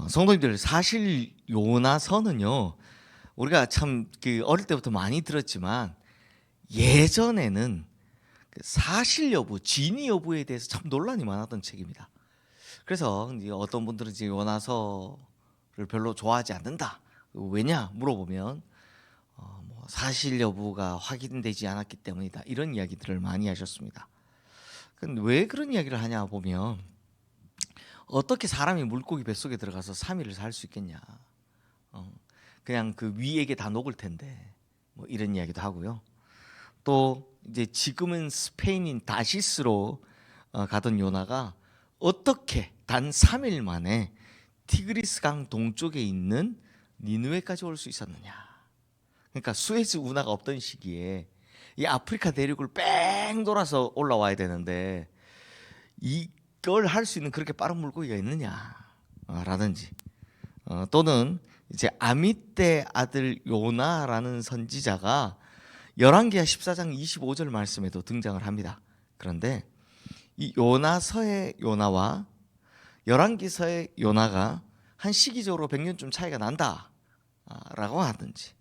성도님들, 사실 요나서는요, 우리가 참 어릴 때부터 많이 들었지만 예전에는 그 사실 여부, 진위 여부에 대해서 참 논란이 많았던 책입니다. 그래서 이제 어떤 분들은 이제 요나서를 별로 좋아하지 않는다. 왜냐 물어보면 뭐 사실 여부가 확인되지 않았기 때문이다. 이런 이야기들을 많이 하셨습니다. 근데 왜 그런 이야기를 하냐 보면, 어떻게 사람이 물고기 뱃속에 들어가서 3일을 살 수 있겠냐. 그냥 그 위에게 다 녹을 텐데, 뭐 이런 이야기도 하고요. 또 이제 지금은 스페인인 다시스로 가던 요나가 어떻게 단 3일 만에 티그리스 강 동쪽에 있는 니느웨까지 올 수 있었느냐. 그러니까 수에즈 운하가 없던 시기에 이 아프리카 대륙을 뺑 돌아서 올라와야 되는데 이걸 할 수 있는 그렇게 빠른 물고기가 있느냐 라든지, 또는 이제 아미떼 아들 요나라는 선지자가 열왕기하 14장 25절 말씀에도 등장을 합니다. 그런데 이 요나서의 요나와 열왕기서의 요나가 한 시기적으로 100년쯤 차이가 난다라고 하든지,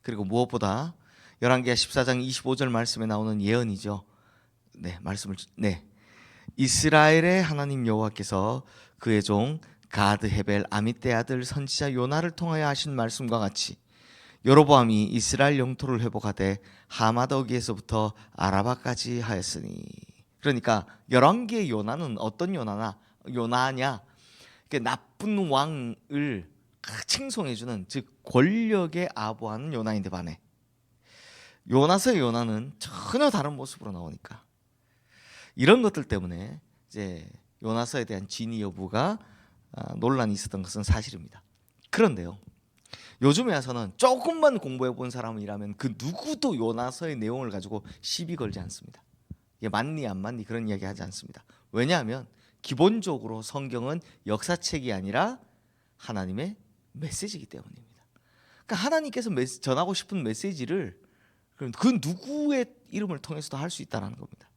그리고 무엇보다 열왕기하 14장 25절 말씀에 나오는 예언이죠. 이스라엘의 하나님 여호와께서 그의 종 가드 헤벨 아미떼 아들 선지자 요나를 통하여 하신 말씀과 같이 여로보암이 이스라엘 영토를 회복하되 하마더기에서부터 아라바까지 하였으니. 그러니까 열왕기의 요나는 어떤 요나냐? 나쁜 왕을 칭송해주는, 즉 권력에 아부하는 요나인데 반해 요나서의 요나는 전혀 다른 모습으로 나오니까, 이런 것들 때문에 이제 요나서에 대한 진위 여부가 논란이 있었던 것은 사실입니다. 그런데요, 요즘에 와서는 조금만 공부해 본 사람이라면 그 누구도 요나서의 내용을 가지고 시비 걸지 않습니다. 이게 맞니 안 맞니 그런 이야기 하지 않습니다. 왜냐하면 기본적으로 성경은 역사책이 아니라 하나님의 메시지이기 때문입니다. 그러니까 하나님께서 전하고 싶은 메시지를 그 누구의 이름을 통해서도 할 수 있다는 겁니다.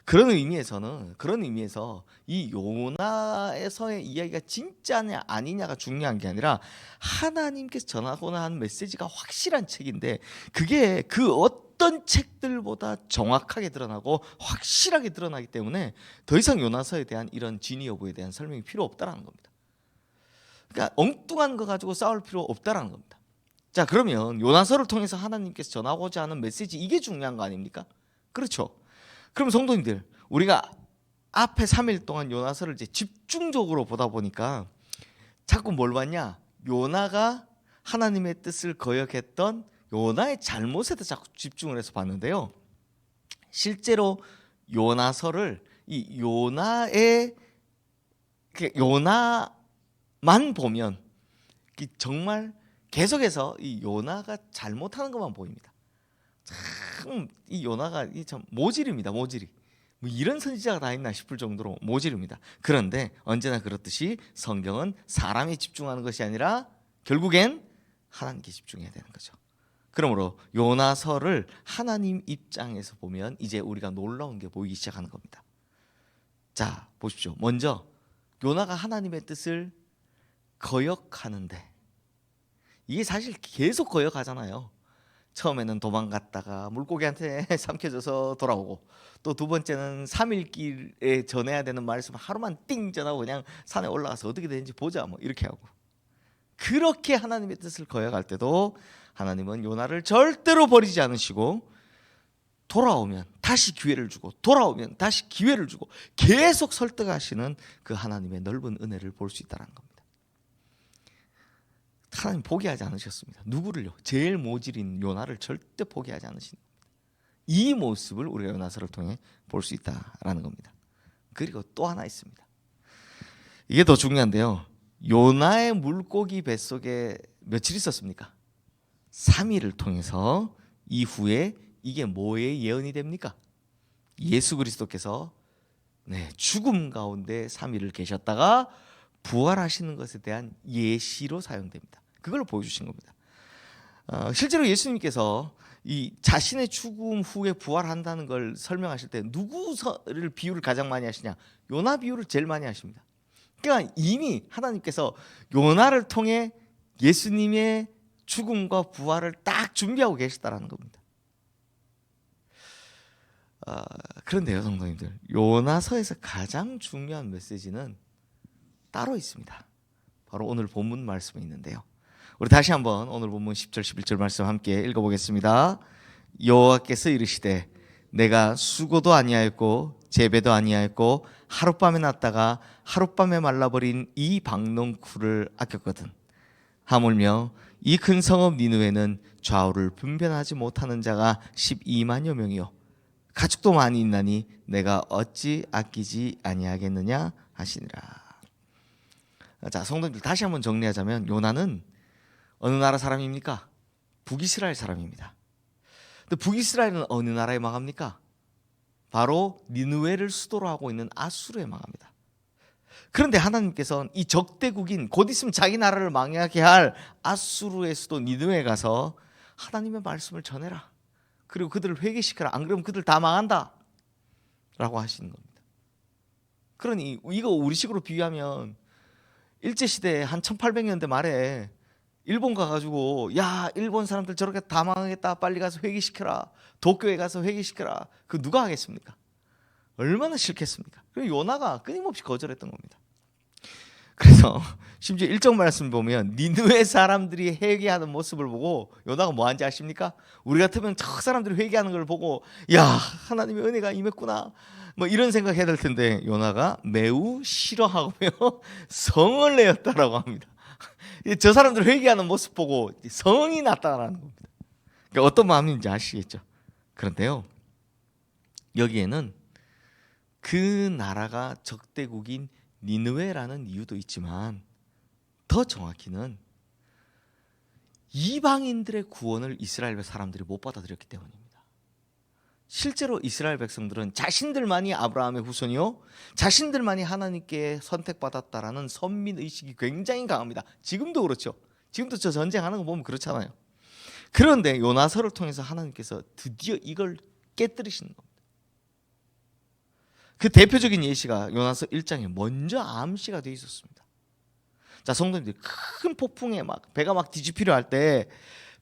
그런 의미에서 이 요나에서의 이야기가 진짜냐 아니냐가 중요한 게 아니라 하나님께서 전하고자 하는 메시지가 확실한 책인데, 그게 그 어떤 책들보다 정확하게 드러나고 확실하게 드러나기 때문에 더 이상 요나서에 대한 이런 진위 여부에 대한 설명이 필요 없다는 겁니다. 그러니까 엉뚱한 거 가지고 싸울 필요 없다는 겁니다. 자, 그러면 요나서를 통해서 하나님께서 전하고자 하는 메시지, 이게 중요한 거 아닙니까? 그렇죠. 그럼 성도님들, 우리가 앞에 3일 동안 요나서를 이제 집중적으로 보다 보니까 자꾸 뭘 봤냐? 요나가 하나님의 뜻을 거역했던 요나의 잘못에도 자꾸 집중을 해서 봤는데요. 실제로 요나서를 이 요나만 보면 정말 계속해서 이 요나가 잘못하는 것만 보입니다. 참 이 요나가 참 모질입니다. 모질이 뭐 이런 선지자가 다 있나 싶을 정도로 모질입니다. 그런데 언제나 그렇듯이 성경은 사람이 집중하는 것이 아니라 결국엔 하나님께 집중해야 되는 거죠. 그러므로 요나서를 하나님 입장에서 보면 이제 우리가 놀라운 게 보이기 시작하는 겁니다. 자, 보십시오. 먼저 요나가 하나님의 뜻을 거역하는데, 이게 사실 계속 거역하잖아요. 처음에는 도망갔다가 물고기한테 삼켜져서 돌아오고, 또 두 번째는 3일 길에 전해야 되는 말씀 하루만 띵 전하고 그냥 산에 올라가서 어떻게 되는지 보자 뭐 이렇게 하고, 그렇게 하나님의 뜻을 거역할 때도 하나님은 요나를 절대로 버리지 않으시고 돌아오면 다시 기회를 주고 돌아오면 다시 기회를 주고 계속 설득하시는 그 하나님의 넓은 은혜를 볼 수 있다는 겁니다. 하나님 포기하지 않으셨습니다. 누구를요? 제일 모질인 요나를 절대 포기하지 않으신 겁니다. 이 모습을 우리가 요나서를 통해 볼 수 있다라는 겁니다. 그리고 또 하나 있습니다. 이게 더 중요한데요. 요나의 물고기 뱃속에 며칠 있었습니까? 3일을 통해서 이후에 이게 뭐의 예언이 됩니까? 예수 그리스도께서 죽음 가운데 3일을 계셨다가 부활하시는 것에 대한 예시로 사용됩니다. 그걸 보여주신 겁니다. 실제로 예수님께서 이 자신의 죽음 후에 부활한다는 걸 설명하실 때 누구를 비유를 가장 많이 하시냐? 요나 비유를 제일 많이 하십니다. 그러니까 이미 하나님께서 요나를 통해 예수님의 죽음과 부활을 딱 준비하고 계시다라는 겁니다. 그런데요, 성도님들, 요나서에서 가장 중요한 메시지는 따로 있습니다. 바로 오늘 본문 말씀에 있는데요. 우리 다시 한번 오늘 본문 10절 11절 말씀 함께 읽어보겠습니다. 여호와께서 이르시되 내가 수고도 아니하였고 재배도 아니하였고 하룻밤에 났다가 하룻밤에 말라버린 이 박농쿨을 아꼈거든. 하물며 이 큰 성읍 니느웨는 좌우를 분별하지 못하는 자가 12만여 명이요 가축도 많이 있나니 내가 어찌 아끼지 아니하겠느냐 하시니라. 자, 성도님들 다시 한번 정리하자면 요나는 어느 나라 사람입니까? 북이스라엘 사람입니다. 근데 북이스라엘은 어느 나라에 망합니까? 바로 니느웨를 수도로 하고 있는 아수르에 망합니다. 그런데 하나님께서는 이 적대국인 곧 있으면 자기 나라를 망하게 할 아수르의 수도 니느웨에 가서 하나님의 말씀을 전해라. 그리고 그들을 회개시켜라. 안 그러면 그들 다 망한다 라고 하시는 겁니다. 그러니 이거 우리식으로 비유하면 일제시대 한 1800년대 말에 일본 가가지고 야 일본 사람들 저렇게 다 망하겠다 빨리 가서 회개시켜라. 도쿄에 가서 회개시켜라. 그 누가 하겠습니까? 얼마나 싫겠습니까? 그리고 요나가 끊임없이 거절했던 겁니다. 그래서 심지어 1절 말씀 보면 니느웨 사람들이 회개하는 모습을 보고 요나가 뭐 한지 아십니까? 우리 같으면 저 사람들이 회개하는 걸 보고 야 하나님의 은혜가 임했구나 뭐 이런 생각해야 될 텐데 요나가 매우 싫어하고요 성을 내었다라고 합니다. 저 사람들 회개하는 모습 보고 성이 났다라는 겁니다. 그러니까 어떤 마음인지 아시겠죠? 그런데요 여기에는 그 나라가 적대국인 니느웨라는 이유도 있지만 더 정확히는 이방인들의 구원을 이스라엘 사람들이 못 받아들였기 때문입니다. 실제로 이스라엘 백성들은 자신들만이 아브라함의 후손이요 자신들만이 하나님께 선택받았다라는 선민의식이 굉장히 강합니다. 지금도 그렇죠. 지금도 저 전쟁하는 거 보면 그렇잖아요. 그런데 요나서를 통해서 하나님께서 드디어 이걸 깨뜨리시는 겁니다. 그 대표적인 예시가 요나서 1장에 먼저 암시가 되어 있었습니다. 자, 성도님들 큰 폭풍에 막 배가 막 뒤집히려 할 때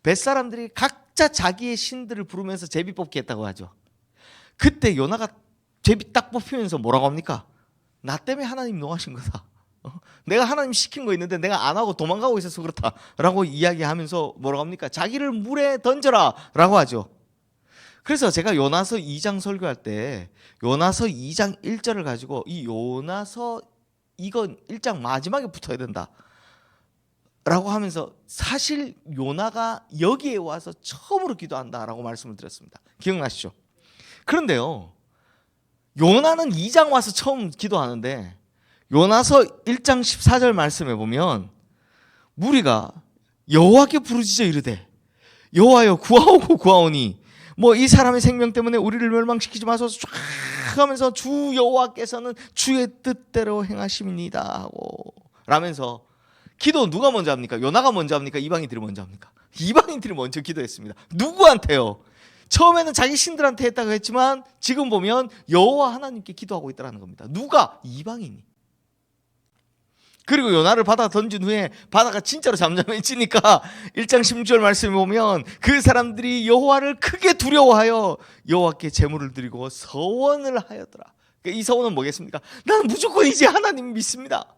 뱃사람들이 각자 자기의 신들을 부르면서 제비 뽑기 했다고 하죠. 그때 요나가 제비 딱 뽑히면서 뭐라고 합니까? 나 때문에 하나님 노하신 거다. 내가 하나님 시킨 거 있는데 내가 안 하고 도망가고 있어서 그렇다 라고 이야기하면서 뭐라고 합니까? 자기를 물에 던져라 라고 하죠. 그래서 제가 요나서 2장 설교할 때 요나서 2장 1절을 가지고 이 요나서 이건 1장 마지막에 붙어야 된다 라고 하면서 사실 요나가 여기에 와서 처음으로 기도한다라고 말씀을 드렸습니다. 기억나시죠? 그런데요 요나는 2장 와서 처음 기도하는데 요나서 1장 14절 말씀에 보면 무리가 여호와께 부르짖어 이르되 여호와여 구하오고 구하오니 뭐 이 사람의 생명 때문에 우리를 멸망시키지 마소서 쫙 하면서 주 여호와께서는 주의 뜻대로 행하심이니이다 하고 라면서 기도 누가 먼저 합니까? 요나가 먼저 합니까? 이방인들이 먼저 합니까? 이방인들이 먼저 기도했습니다. 누구한테요? 처음에는 자기 신들한테 했다고 했지만 지금 보면 여호와 하나님께 기도하고 있다는 겁니다. 누가? 이방인이. 그리고 요나를 바다 던진 후에 바다가 진짜로 잠잠해지니까 1장 16절 말씀에 보면 그 사람들이 여호와를 크게 두려워하여 여호와께 제물을 드리고 서원을 하였더라. 그러니까 이 서원은 뭐겠습니까? 나는 무조건 이제 하나님 믿습니다.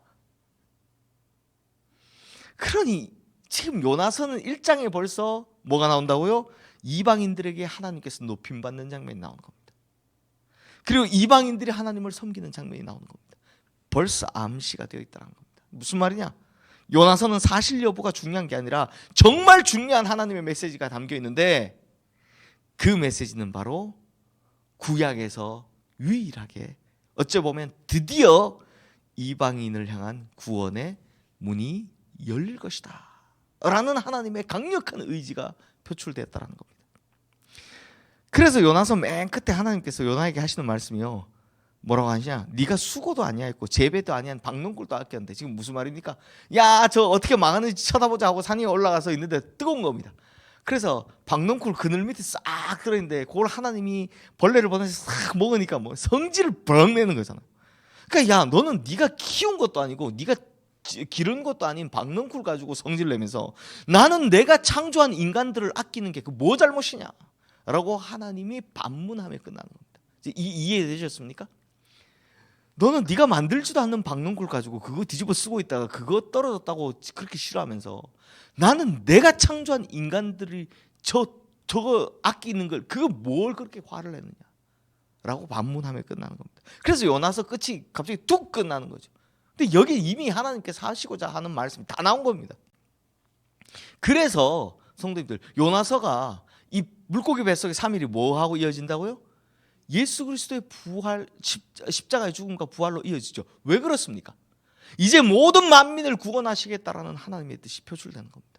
그러니 지금 요나서는 1장에 벌써 뭐가 나온다고요? 이방인들에게 하나님께서 높임받는 장면이 나오는 겁니다. 그리고 이방인들이 하나님을 섬기는 장면이 나오는 겁니다. 벌써 암시가 되어 있다는 겁니다. 무슨 말이냐? 요나서는 사실 여부가 중요한 게 아니라 정말 중요한 하나님의 메시지가 담겨 있는데 그 메시지는 바로 구약에서 유일하게 어찌 보면 드디어 이방인을 향한 구원의 문이 열릴 것이다 라는 하나님의 강력한 의지가 표출됐다는 겁니다. 그래서 요나서 맨 끝에 하나님께서 요나에게 하시는 말씀이요 뭐라고 하시냐? 네가 수고도 아니하였고 재배도 아니한 박농굴도 아꼈는데 지금 무슨 말입니까? 야, 저 어떻게 망하는지 쳐다보자 하고 산에 올라가서 있는데 뜨거운 겁니다. 그래서 박농굴 그늘 밑에 싹 들어있는데 그걸 하나님이 벌레를 보내서 싹 먹으니까 뭐 성질을 벙 내는 거잖아요. 그러니까 야, 너는 네가 키운 것도 아니고 네가 기른 것도 아닌 박넝쿨 가지고 성질 내면서 나는 내가 창조한 인간들을 아끼는 게 그 뭐 잘못이냐? 라고 하나님이 반문하며 끝나는 겁니다. 이해되셨습니까? 너는 네가 만들지도 않는 박넝쿨 가지고 그거 뒤집어 쓰고 있다가 그거 떨어졌다고 그렇게 싫어하면서 나는 내가 창조한 인간들이 저거 아끼는 걸 그거 뭘 그렇게 화를 내느냐? 라고 반문하며 끝나는 겁니다. 그래서 요나서 끝이 갑자기 뚝 끝나는 거죠. 근데 여기 이미 하나님께서 하시고자 하는 말씀이 다 나온 겁니다. 그래서 성도님들, 요나서가 이 물고기 뱃속의 3일이 뭐하고 이어진다고요? 예수 그리스도의 부활, 십자가의 죽음과 부활로 이어지죠. 왜 그렇습니까? 이제 모든 만민을 구원하시겠다라는 하나님의 뜻이 표출되는 겁니다.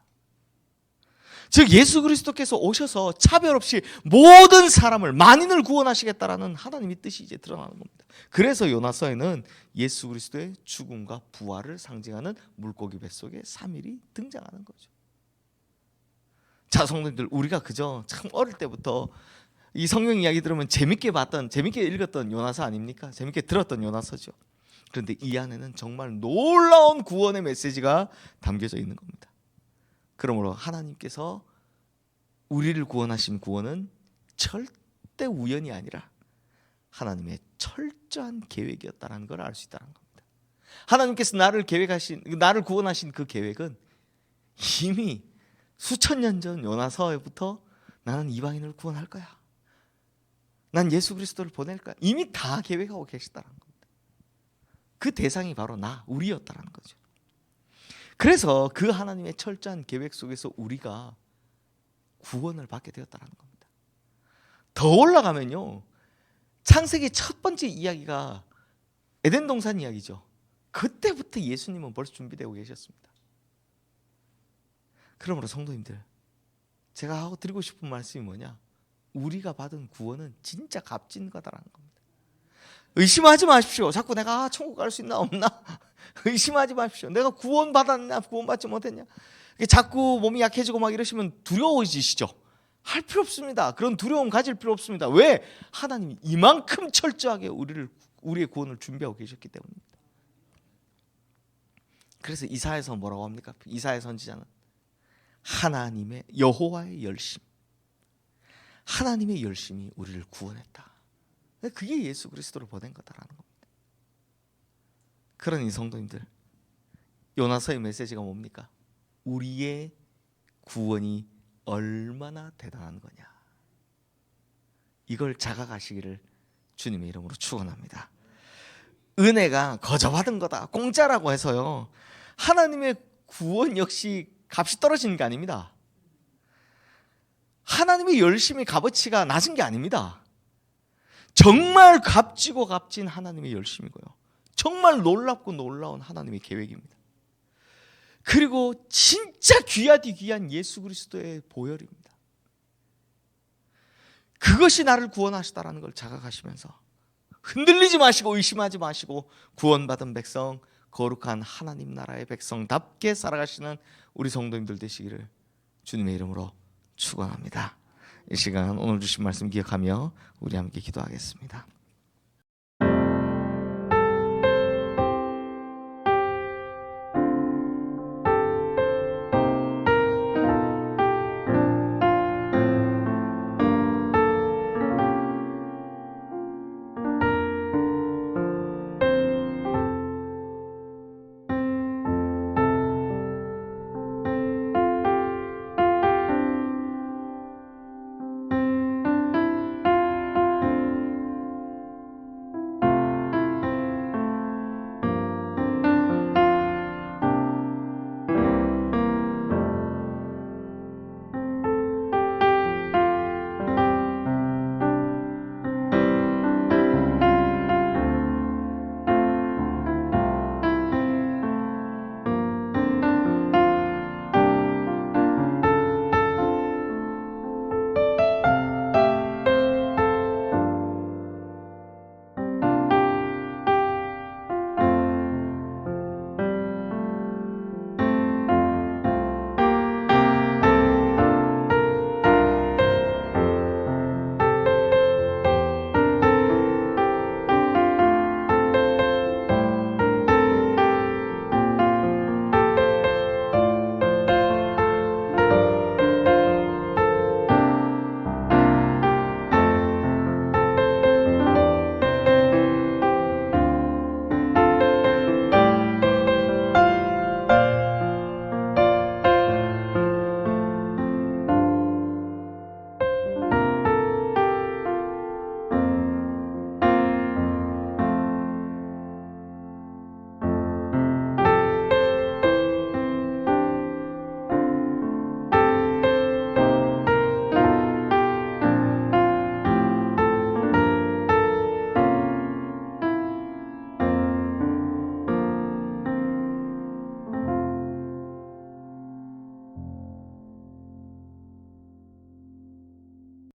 즉 예수 그리스도께서 오셔서 차별 없이 모든 사람을, 만인을 구원하시겠다라는 하나님의 뜻이 이제 드러나는 겁니다. 그래서 요나서에는 예수 그리스도의 죽음과 부활을 상징하는 물고기 뱃속의 3일이 등장하는 거죠. 자, 성도님들, 우리가 그저 참 어릴 때부터 이 성경 이야기 들으면 재밌게 봤던, 재밌게 읽었던 요나서 아닙니까? 재밌게 들었던 요나서죠. 그런데 이 안에는 정말 놀라운 구원의 메시지가 담겨져 있는 겁니다. 그러므로 하나님께서 우리를 구원하신 구원은 절대 우연이 아니라 하나님의 철저한 계획이었다는 걸 알 수 있다는 겁니다. 하나님께서 나를 구원하신 그 계획은 이미 수천 년 전 요나서부터 나는 이방인을 구원할 거야, 난 예수 그리스도를 보낼 거야, 이미 다 계획하고 계시다는 겁니다. 그 대상이 바로 우리였다는 거죠. 그래서 그 하나님의 철저한 계획 속에서 우리가 구원을 받게 되었다는 겁니다. 더 올라가면요, 창세기 첫 번째 이야기가 에덴 동산 이야기죠. 그때부터 예수님은 벌써 준비되고 계셨습니다. 그러므로 성도님들, 제가 하고 드리고 싶은 말씀이 뭐냐? 우리가 받은 구원은 진짜 값진 거다라는 겁니다. 의심하지 마십시오. 자꾸 내가 천국 갈 수 있나 없나 의심하지 마십시오. 내가 구원받았냐 구원받지 못했냐 자꾸 몸이 약해지고 막 이러시면 두려워지시죠. 할 필요 없습니다. 그런 두려움 가질 필요 없습니다. 왜? 하나님이 이만큼 철저하게 우리의 구원을 준비하고 계셨기 때문입니다. 그래서 이사야서 뭐라고 합니까? 이사야 선지자는 하나님의, 여호와의 열심, 하나님의 열심이 우리를 구원했다. 그게 예수 그리스도를 보낸 거다라는 겁니다. 그러니 성도님들, 요나서의 메시지가 뭡니까? 우리의 구원이 얼마나 대단한 거냐, 이걸 자각하시기를 주님의 이름으로 축원합니다. 은혜가 거저 받은 거다, 공짜라고 해서요, 하나님의 구원 역시 값이 떨어지는 게 아닙니다. 하나님의 열심이 값어치가 낮은 게 아닙니다. 정말 값지고 값진 하나님의 열심이고요, 정말 놀랍고 놀라운 하나님의 계획입니다. 그리고 진짜 귀하디 귀한 예수 그리스도의 보혈입니다. 그것이 나를 구원하시다라는 걸 자각하시면서 흔들리지 마시고 의심하지 마시고 구원받은 백성, 거룩한 하나님 나라의 백성답게 살아가시는 우리 성도님들 되시기를 주님의 이름으로 축원합니다. 이 시간 오늘 주신 말씀 기억하며 우리 함께 기도하겠습니다.